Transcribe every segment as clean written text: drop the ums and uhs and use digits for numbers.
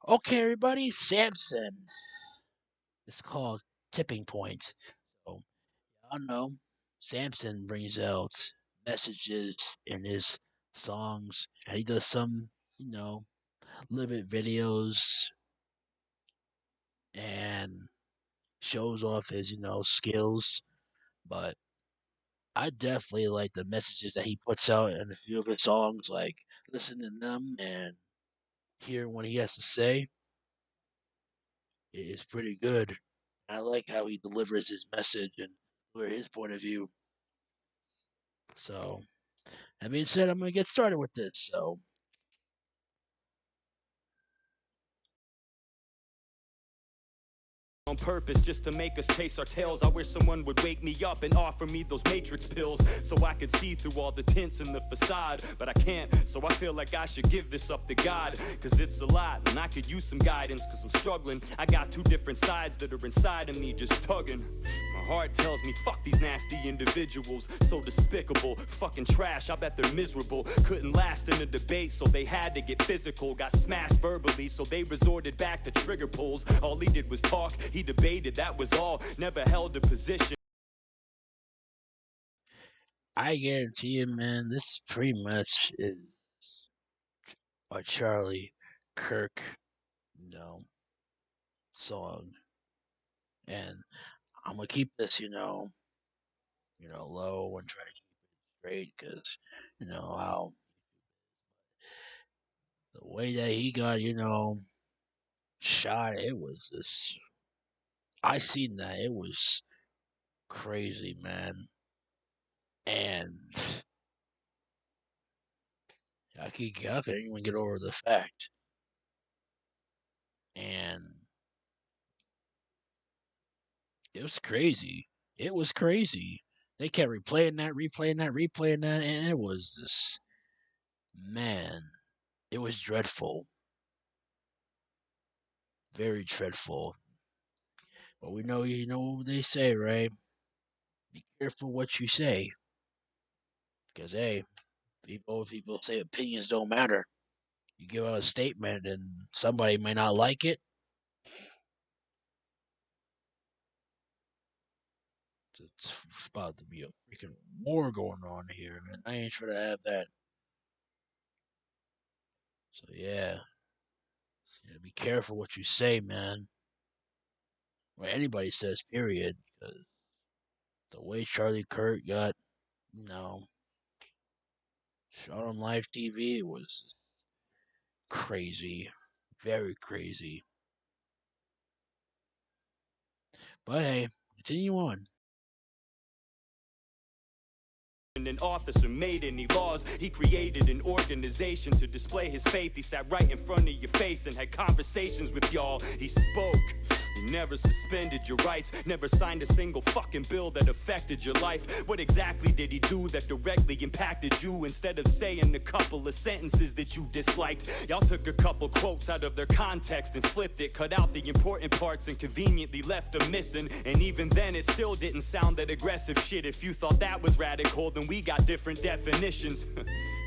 Okay, everybody, Samson. It's called Tipping Point. So, I know Samson brings out messages in his songs, and he does some, little bit videos and shows off his, skills. But I definitely like the messages that he puts out in a few of his songs, like listening to them and hearing what he has to say is pretty good. I like how he delivers his message and where his point of view. So, that being said, I'm gonna get started with this. So, On purpose just to make us chase our tails. I wish someone would wake me up and offer me those matrix pills so I could see through all the tints in the facade, but I can't, so I feel like I should give this up to God, cause it's a lot and I could use some guidance, cause I'm struggling. I got two different sides that are inside of me just tugging. My heart tells me fuck these nasty individuals, so despicable, fucking trash, I bet they're miserable. Couldn't last in a debate, so they had to get physical. Got smashed verbally, so they resorted back to trigger pulls. All he did was talk, he debated, that was all. Never held a position. I guarantee you, man, this pretty much is a Charlie Kirk, you know, song, and I'm gonna keep this, low and try to keep it straight, cause how the way that he got, shot, it was just I seen that it was crazy, man, and I couldn't even get over the fact, and it was crazy. It was crazy. They kept replaying that, and it was just man, it was dreadful, very dreadful. But we know, what they say, right? Be careful what you say, because hey, people say opinions don't matter. You give out a statement, and somebody may not like it. It's about to be a freaking war going on here, man. I ain't trying to have that. So yeah, be careful what you say, man. Or anybody says, period. Because the way Charlie Kirk got, you know, shot on live TV was crazy, very crazy. But hey, continue on. An officer made any laws. He created an organization to display his faith. He sat right in front of your face and had conversations with y'all. He spoke. He never suspended your rights, never signed a single fucking bill that affected your life. What exactly did he do that directly impacted you? Instead of saying a couple of sentences that you disliked, y'all took a couple quotes out of their context and flipped it, cut out the important parts and conveniently left them missing. And even then it still didn't sound that aggressive. Shit, if you thought that was radical, then we got different definitions.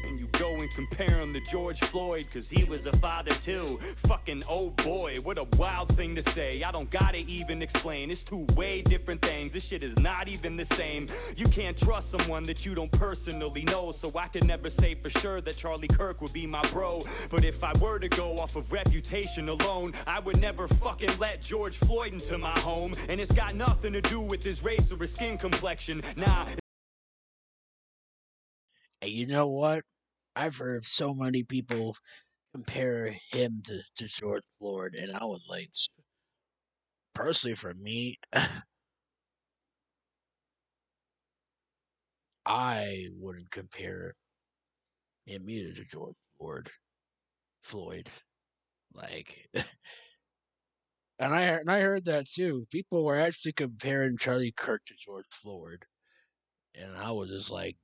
And you go and compare him to George Floyd, cause he was a father too. Fucking oh boy, what a wild thing to say. I don't gotta even explain, it's two way different things. This shit is not even the same. You can't trust someone that you don't personally know, so I can never say for sure that Charlie Kirk would be my bro. But if I were to go off of reputation alone, I would never fucking let George Floyd into my home. And it's got nothing to do with his race or his skin complexion. Nah. And you know what? I've heard so many people compare him to George Floyd, and I was like, personally, for me, I wouldn't compare him either to George Floyd. Like, and I heard that too. People were actually comparing Charlie Kirk to George Floyd, and I was just like,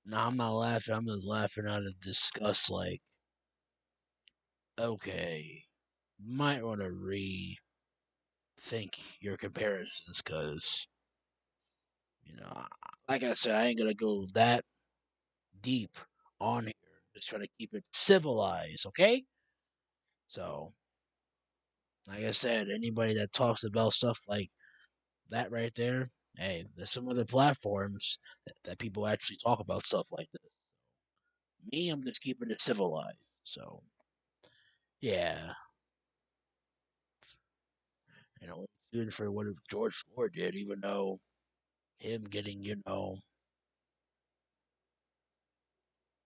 no, I'm not laughing. I'm just laughing out of disgust. Like, okay, might want to rethink your comparisons, because like I said, I ain't gonna go that deep on here. just trying to keep it civilized, okay? So, like I said, anybody that talks about stuff like that right there, hey, there's some other platforms that people actually talk about stuff like this. Me, I'm just keeping it civilized. So, yeah, even for what George Floyd did, even though him getting,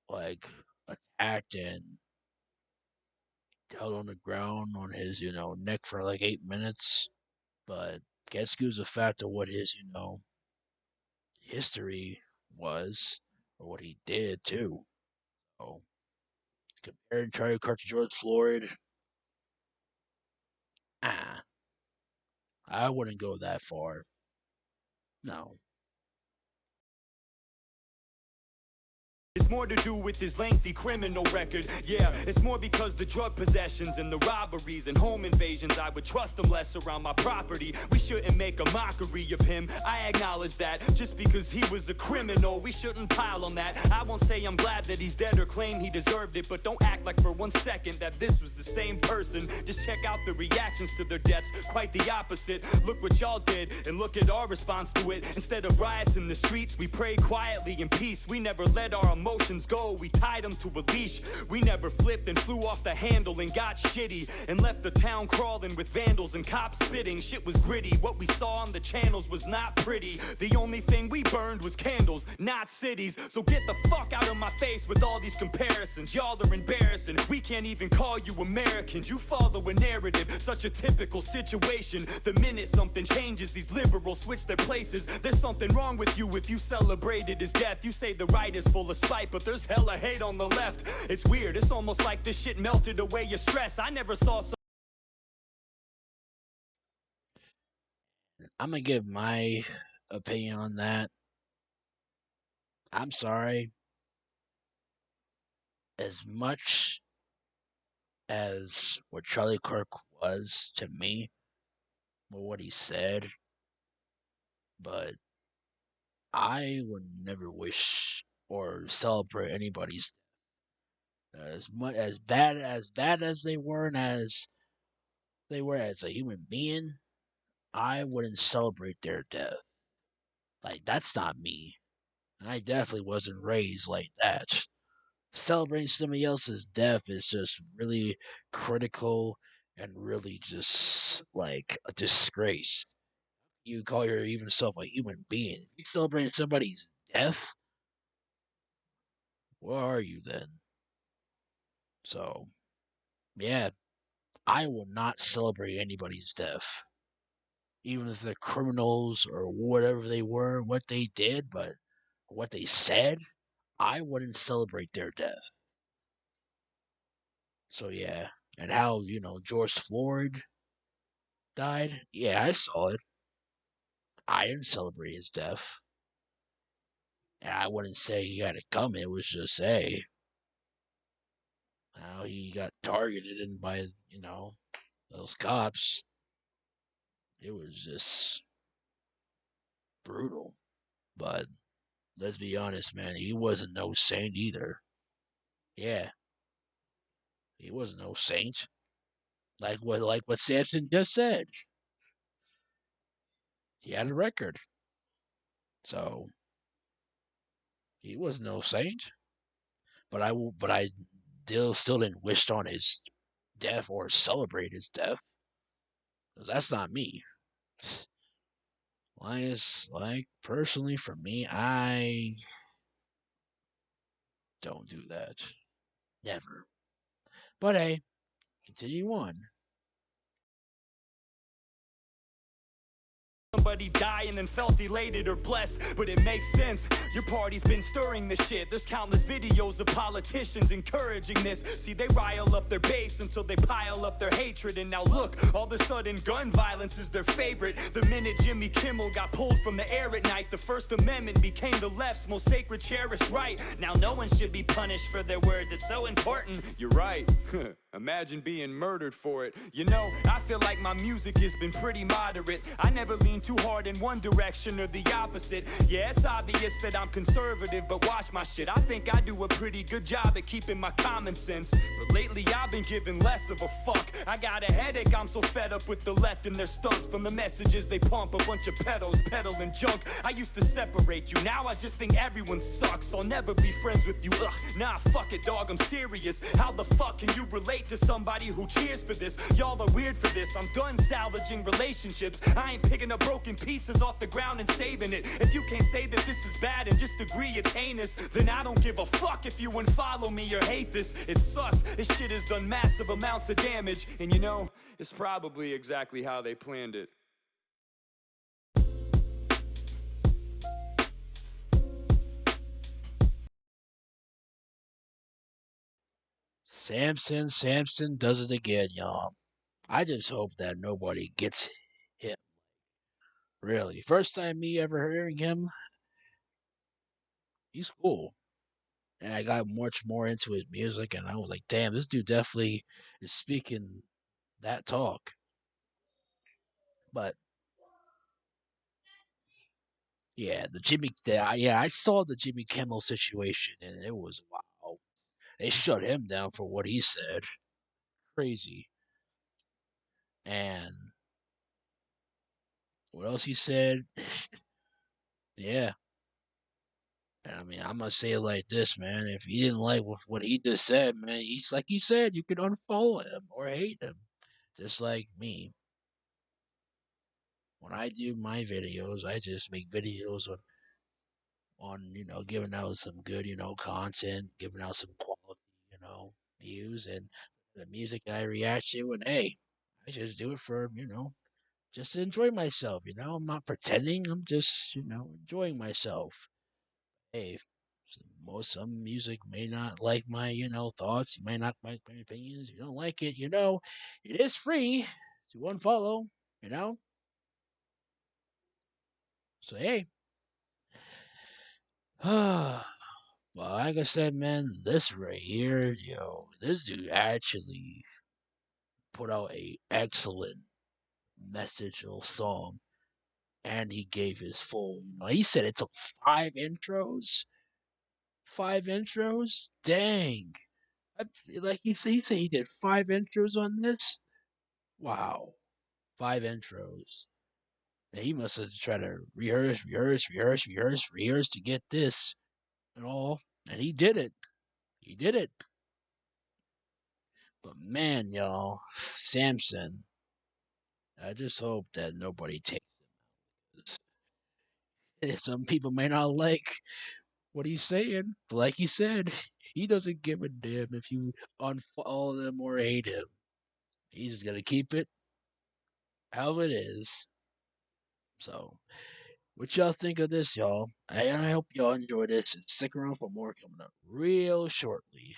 like attacked and held on the ground on his, neck for like 8 minutes. But can't excuse the fact of what his, history was or what he did too. So comparing Charlie Kirk to George Floyd, ah, I wouldn't go that far. No. It's more to do with his lengthy criminal record. Yeah, it's more because the drug possessions and the robberies and home invasions. I would trust him less around my property. We shouldn't make a mockery of him. I acknowledge that. Just because he was a criminal, we shouldn't pile on that. I won't say I'm glad that he's dead or claim he deserved it, but don't act like for 1 second that this was the same person. Just check out the reactions to their deaths. Quite the opposite. Look what y'all did and look at our response to it. Instead of riots in the streets, we prayed quietly in peace. We never let our emotions go, we tied them to a leash. We never flipped and flew off the handle and got shitty and left the town crawling with vandals and cops spitting. Shit was gritty, what we saw on the channels was not pretty. The only thing we burned was candles, not cities. So get the fuck out of my face with all these comparisons. Y'all are embarrassing, we can't even call you Americans. You follow a narrative, such a typical situation. The minute something changes, these liberals switch their places. There's something wrong with you if you celebrated his death. You say the right is full of spite, but there's hella hate on the left. It's weird, it's almost like this shit melted away your stress. I never saw so. I'm gonna give my opinion on that. I'm sorry. As much as what Charlie Kirk was to me, or what he said, but I would never wish or celebrate anybody's as much as bad as they were as a human being. I wouldn't celebrate their death. Like that's not me. I definitely wasn't raised like that. Celebrating somebody else's death is just really critical and really just like a disgrace. You call your even self a human being. You celebrating somebody's death? What are you then? So, yeah, I will not celebrate anybody's death, even if they're criminals or whatever they were, what they did, but what they said, I wouldn't celebrate their death. So, yeah, and how, George Floyd died, yeah, I saw it. I didn't celebrate his death. And I wouldn't say he had it coming. It was just, hey, how he got targeted and by, those cops. It was just brutal. But let's be honest, man, he wasn't no saint either. Yeah, he wasn't no saint. Like what Samson just said. He had a record. So he was no saint. But I still didn't wish on his death or celebrate his death. 'Cause that's not me. Like personally for me, I don't do that. Never. But hey, continue on. Somebody dying and felt elated or blessed, but it makes sense. Your party's been stirring the shit. There's countless videos of politicians encouraging this. See, they rile up their base until they pile up their hatred. And now look, all of a sudden gun violence is their favorite. The minute Jimmy Kimmel got pulled from the air at night, the First Amendment became the left's most sacred, cherished right. Now no one should be punished for their words. It's so important. You're right. Imagine being murdered for it. You know, I feel like my music has been pretty moderate. I never lean too hard in one direction or the opposite. Yeah, it's obvious that I'm conservative, but watch my shit. I think I do a pretty good job at keeping my common sense. But lately I've been giving less of a fuck. I got a headache, I'm so fed up with the left and their stunts. From the messages they pump, a bunch of pedos peddling junk. I used to separate you, now I just think everyone sucks. I'll never be friends with you, ugh. Nah, fuck it, dog, I'm serious. How the fuck can you relate to somebody who cheers for this? Y'all are weird for this. I'm done salvaging relationships. I ain't picking up broken pieces off the ground and saving it. If you can't say that this is bad and just agree it's heinous, then I don't give a fuck if you unfollow me or hate this. It sucks. This shit has done massive amounts of damage, and you know, it's probably exactly how they planned it. Samson does it again, y'all. I just hope that nobody gets him. Really, first time me ever hearing him, he's cool. And I got much more into his music, and I was like, damn, this dude definitely is speaking that talk. But yeah, yeah, I saw the Jimmy Kimmel situation, and it was wow. They shut him down for what he said. Crazy. And what else he said? Yeah. And I mean, I'm gonna say it like this, man. If you didn't like what he just said, man, he's like you said, you could unfollow him or hate him, just like me. When I do my videos, I just make videos on giving out some good content, giving out some quality views and the music that I react to, and hey, I just do it for just to enjoy myself. I'm not pretending. I'm just enjoying myself. Hey, some music may not like my thoughts. You may not like my opinions. You don't like it. It is free to unfollow. You know, so hey. Well, like I said, man, this right here, this dude actually put out a excellent message or song, and he gave his full. He said it took 5 intros. Dang, like he said he did 5 intros on this. Wow, 5 intros. And he must have tried to rehearse to get this and all, and he did it. He did it. But man, y'all, Samson, I just hope that nobody takes this. Some people may not like what he's saying, but like he said, he doesn't give a damn if you unfollow them or hate him. He's just gonna keep it how it is. So, what y'all think of this, y'all? I hope y'all enjoy this and stick around for more coming up real shortly.